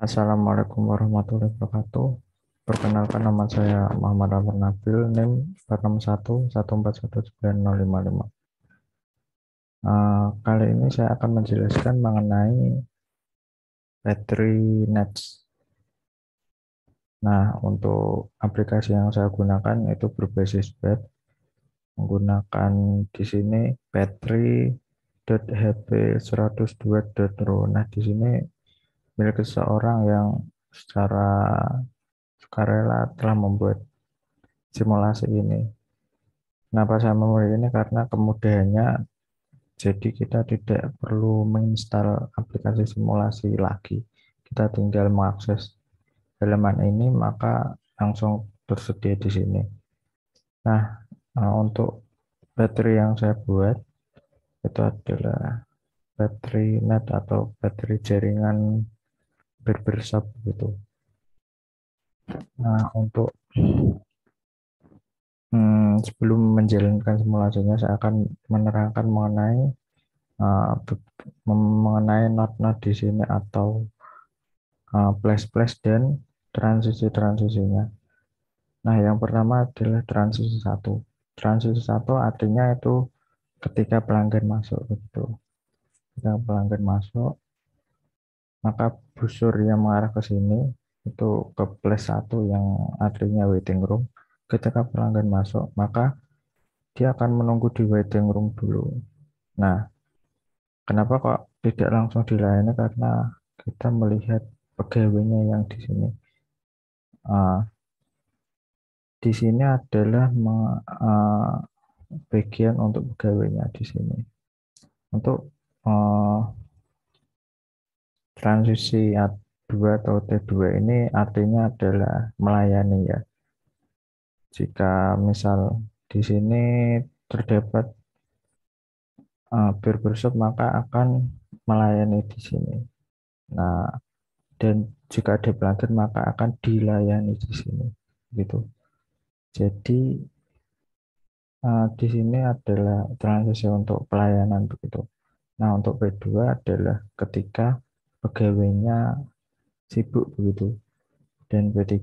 Assalamualaikum warahmatullahi wabarakatuh. Perkenalkan, nama saya Muhammad Amr Nabil, NIM 461141955. Kali ini saya akan menjelaskan mengenai battery nets. Nah, untuk aplikasi yang saya gunakan itu berbasis web, menggunakan di sini battery.hp102.ro. Nah, di sini milik seseorang yang secara sukarela telah membuat simulasi ini. Kenapa saya memilih ini? Karena kemudahannya, jadi kita tidak perlu menginstal aplikasi simulasi lagi. Kita tinggal mengakses halaman ini, maka langsung tersedia di sini. Nah, untuk baterai yang saya buat itu adalah baterai net atau baterai jaringan barbershop gitu. Nah, untuk sebelum menjalankan simulasinya, saya akan menerangkan mengenai not-not di sini atau flash-flash dan transisi-transisinya. Nah, yang pertama adalah transisi satu. Transisi satu artinya itu ketika pelanggan masuk gitu. Ketika pelanggan masuk, maka busur yang mengarah ke sini itu ke flash satu yang artinya waiting room. Ketika pelanggan masuk, maka dia akan menunggu di waiting room dulu. Nah, kenapa kok tidak langsung dilayani? Karena kita melihat pegawainya yang di sini. Ah, di sini adalah bagian untuk pegawainya di sini. Untuk uh, transisi A2 atau T2 ini artinya adalah melayani ya. Jika misal di sini terdapat barbershop, maka akan melayani di sini. Nah, dan jika ada pelanggan maka akan dilayani di sini. Gitu. Jadi di sini adalah transisi untuk pelayanan begitu. Nah, untuk P2 adalah ketika pegawainya sibuk begitu. Dan P3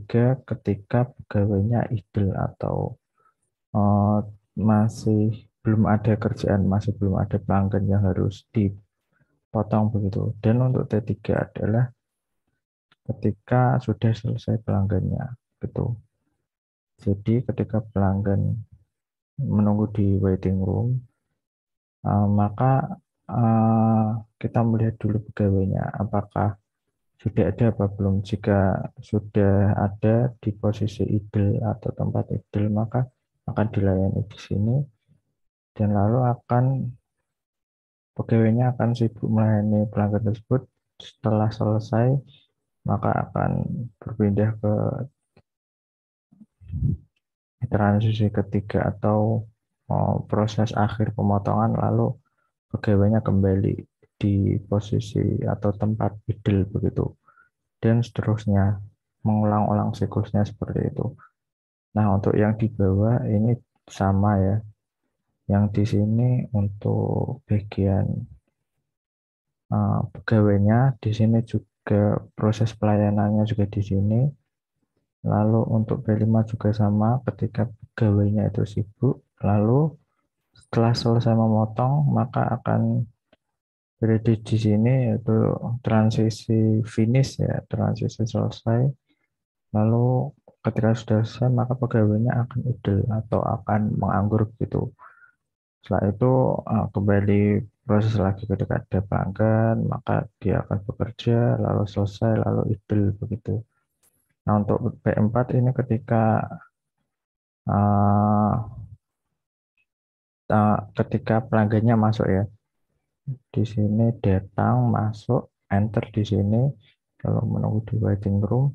ketika pegawainya idle atau eh, masih belum ada kerjaan, masih belum ada pelanggan yang harus dipotong begitu. Dan untuk T3 adalah ketika sudah selesai pelanggannya gitu. Jadi ketika pelanggan menunggu di waiting room, maka eh, kita melihat dulu pegawainya apakah sudah ada apa belum. Jika sudah ada di posisi idle atau tempat idle, maka akan dilayani di sini dan lalu pegawainya akan sibuk melayani pelanggan tersebut. Setelah selesai, maka akan berpindah ke transisi ketiga atau proses akhir pemotongan, lalu pegawainya kembali di posisi atau tempat idle begitu, dan seterusnya, mengulang-ulang siklusnya seperti itu. Nah, untuk yang di bawah ini sama ya. Yang di sini untuk bagian pegawainya, di sini juga proses pelayanannya juga di sini. Lalu untuk B5 juga sama, ketika pegawainya itu sibuk, lalu setelah selesai memotong, maka akan berada di sini yaitu transisi finish ya, transisi selesai. Lalu ketika sudah selesai, maka pegawainya akan idle atau akan menganggur gitu. Setelah itu kembali proses lagi ketika ada pelanggan, maka dia akan bekerja, lalu selesai, lalu idle begitu. Nah, untuk P4 ini uh, ketika pelanggannya masuk ya, di sini datang, masuk, enter di sini, kalau menunggu di waiting room.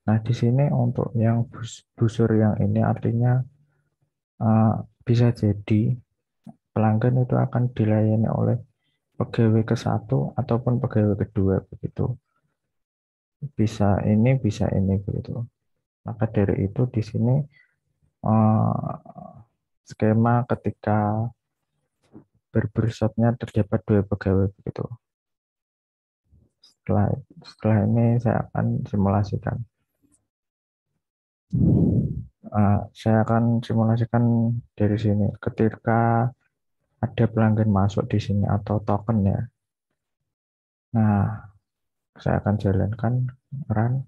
Nah, di sini untuk yang busur yang ini artinya uh, bisa jadi pelanggan itu akan dilayani oleh pegawai ke satu ataupun pegawai kedua begitu. Bisa ini begitu. Maka dari itu di sini skema ketika barbershopnya terdapat dua pegawai begitu. Setelah ini saya akan simulasikan. Saya akan simulasikan dari sini. Ketika ada pelanggan masuk di sini atau token ya. Nah, saya akan jalankan run,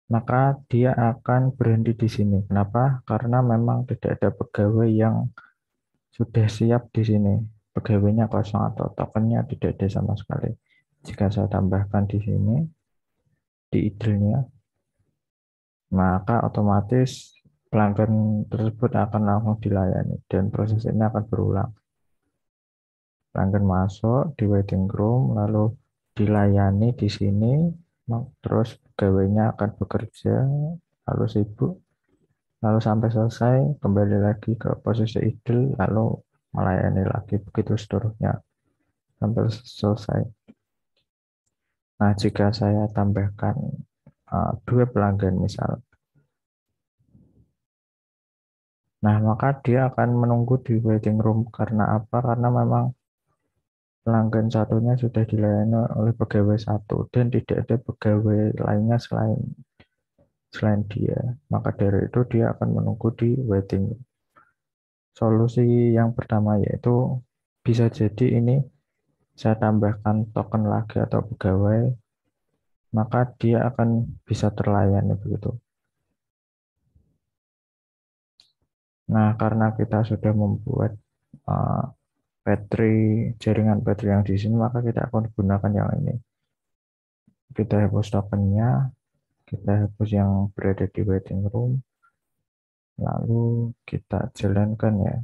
maka dia akan berhenti di sini. Kenapa? Karena memang tidak ada pegawai yang sudah siap di sini. Pegawainya kosong atau tokennya tidak ada sama sekali. Jika saya tambahkan di sini, di idle-nya, maka otomatis pelanggan tersebut akan langsung dilayani dan proses ini akan berulang. Pelanggan masuk di waiting room, lalu dilayani di sini, terus pegawainya akan bekerja, lalu sibuk, lalu sampai selesai, kembali lagi ke posisi idle, lalu melayani lagi, begitu seterusnya, sampai selesai. Nah, jika saya tambahkan dua pelanggan misal, nah maka dia akan menunggu di waiting room. Karena apa? Karena memang pelanggan satunya sudah dilayani oleh pegawai satu dan tidak ada pegawai lainnya selain dia. Maka dari itu dia akan menunggu di waiting room. Solusi yang pertama yaitu bisa jadi ini saya tambahkan token lagi atau pegawai, maka dia akan bisa terlayani begitu. Nah, karena kita sudah membuat uh, jaringan battery yang di sini, maka kita akan gunakan yang ini. Kita hapus tokennya, kita hapus yang berada di waiting room, lalu kita jalankan ya.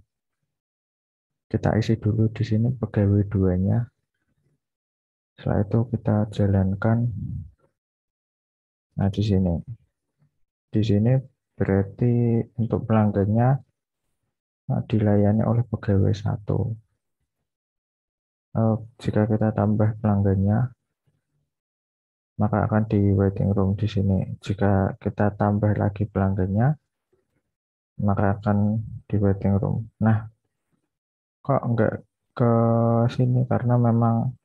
Kita isi dulu di sini pegawai duanya. Setelah itu kita jalankan. Nah, di sini berarti untuk pelanggannya dilayani oleh pegawai satu. Jika kita tambah pelanggannya, maka akan di waiting room di sini. Jika kita tambah lagi pelanggannya, maka akan di waiting room. Nah, kok enggak ke sini? Karena memang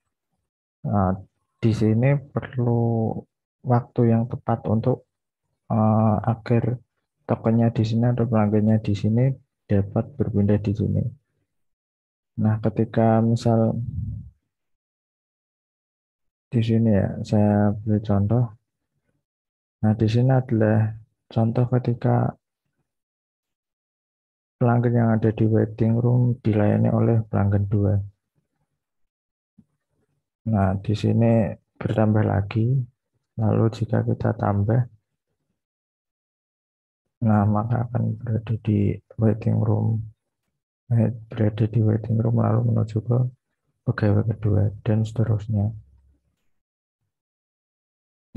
uh, di sini perlu waktu yang tepat untuk agar tokennya di sini atau pelanggannya di sini dapat berpindah di sini. Nah, ketika misal di sini ya, saya beri contoh. Nah, di sini adalah contoh ketika pelanggan yang ada di waiting room dilayani oleh pelanggan dua. Nah, di sini bertambah lagi. Lalu jika kita tambah, nah maka akan berada di waiting room. Berada di waiting room lalu menuju ke pegawai kedua dan seterusnya.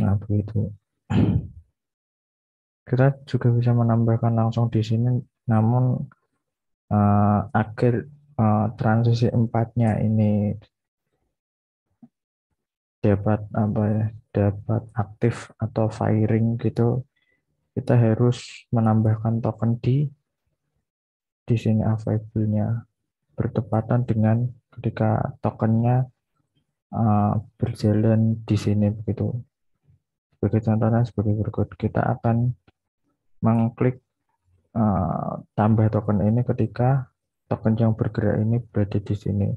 Nah, begitu. Kita juga bisa menambahkan langsung di sini, namun agar transisi empatnya ini dapat apa ya, dapat aktif atau firing gitu, kita harus menambahkan token di sini available-nya bertepatan dengan ketika tokennya berjalan di sini begitu. Sebagai contohnya sebagai berikut, kita akan mengklik tambah token ini ketika token yang bergerak ini berada di sini.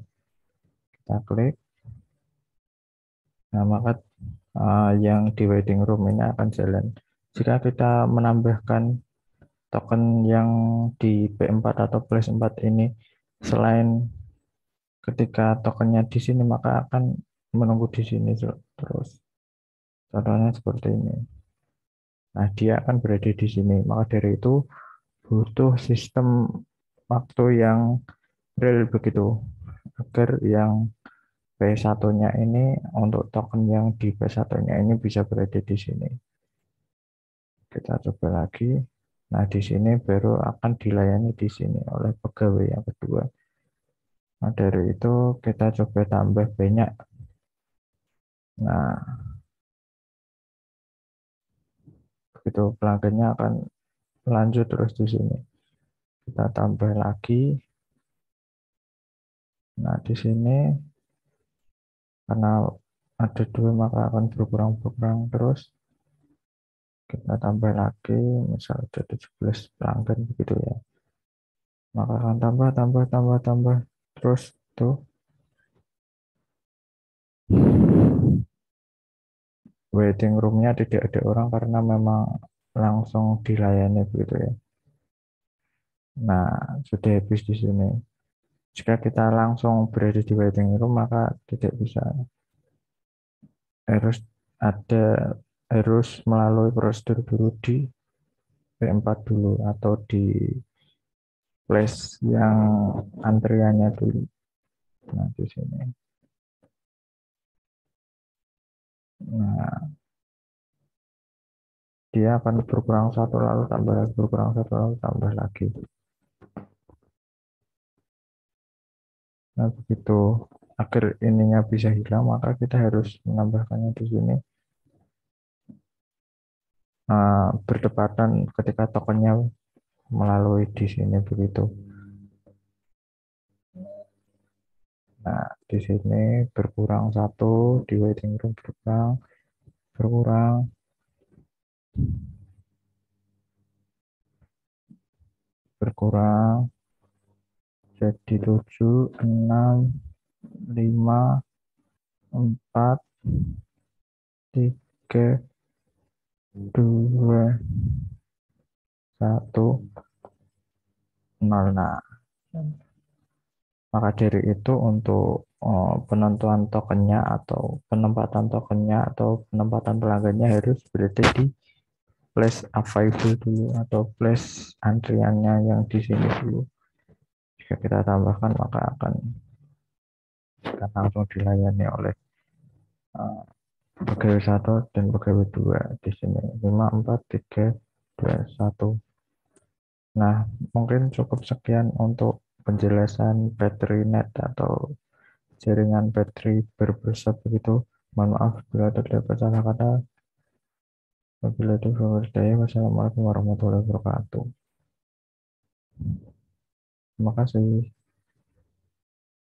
Kita klik, nah maka yang di waiting room ini akan jalan. Jika kita menambahkan token yang di P4 atau plus 4 ini selain ketika tokennya di sini, maka akan menunggu di sini terus. Contohnya seperti ini. Nah, dia akan berada di sini. Maka dari itu butuh sistem waktu yang real begitu agar yang P1-nya ini untuk token yang di P1-nya ini bisa berada di sini. Kita coba lagi. Nah, di sini baru akan dilayani di sini oleh pegawai yang kedua. Nah, dari itu kita coba tambah banyak. Nah, begitu pelanggannya akan lanjut terus di sini. Kita tambah lagi. Nah, di sini karena ada 2 maka akan berkurang terus. Kita tambah lagi, misal ada 17 pelanggan begitu ya. Maka akan tambah. Terus tuh waiting roomnya tidak ada orang karena memang langsung dilayani begitu ya. Nah, sudah habis di sini. Jika kita langsung berada di waiting room, maka tidak bisa. Harus ada harus melalui prosedur dulu di P4 dulu atau di place yang antriannya dulu. Nah, di sini. Nah, dia akan berkurang satu lalu tambah lagi, berkurang satu lalu tambah lagi. Nah, begitu agar ininya bisa hilang, maka kita harus menambahkannya di sini bertepatan ketika tokennya melalui di sini begitu. Nah, di sini berkurang satu, di waiting room berkurang, berkurang, jadi 7, 6, 5, 4, 3, 2, 1, 0. Nah, maka dari itu untuk penentuan tokennya atau penempatan pelanggannya harus berada di place available dulu atau place antriannya yang di sini dulu. Jika kita tambahkan maka akan langsung dilayani oleh uh, pegawai 1 dan pegawai 2 di sini 5, 4, 3, 2, 1. Nah, mungkin cukup sekian untuk penjelasan battery net atau jaringan baterai berpusat begitu. Mohon maaf bila terdapat salah kata. Wabillahi taufiq wal hidayah. Wassalamualaikum warahmatullahi wabarakatuh. Terima kasih.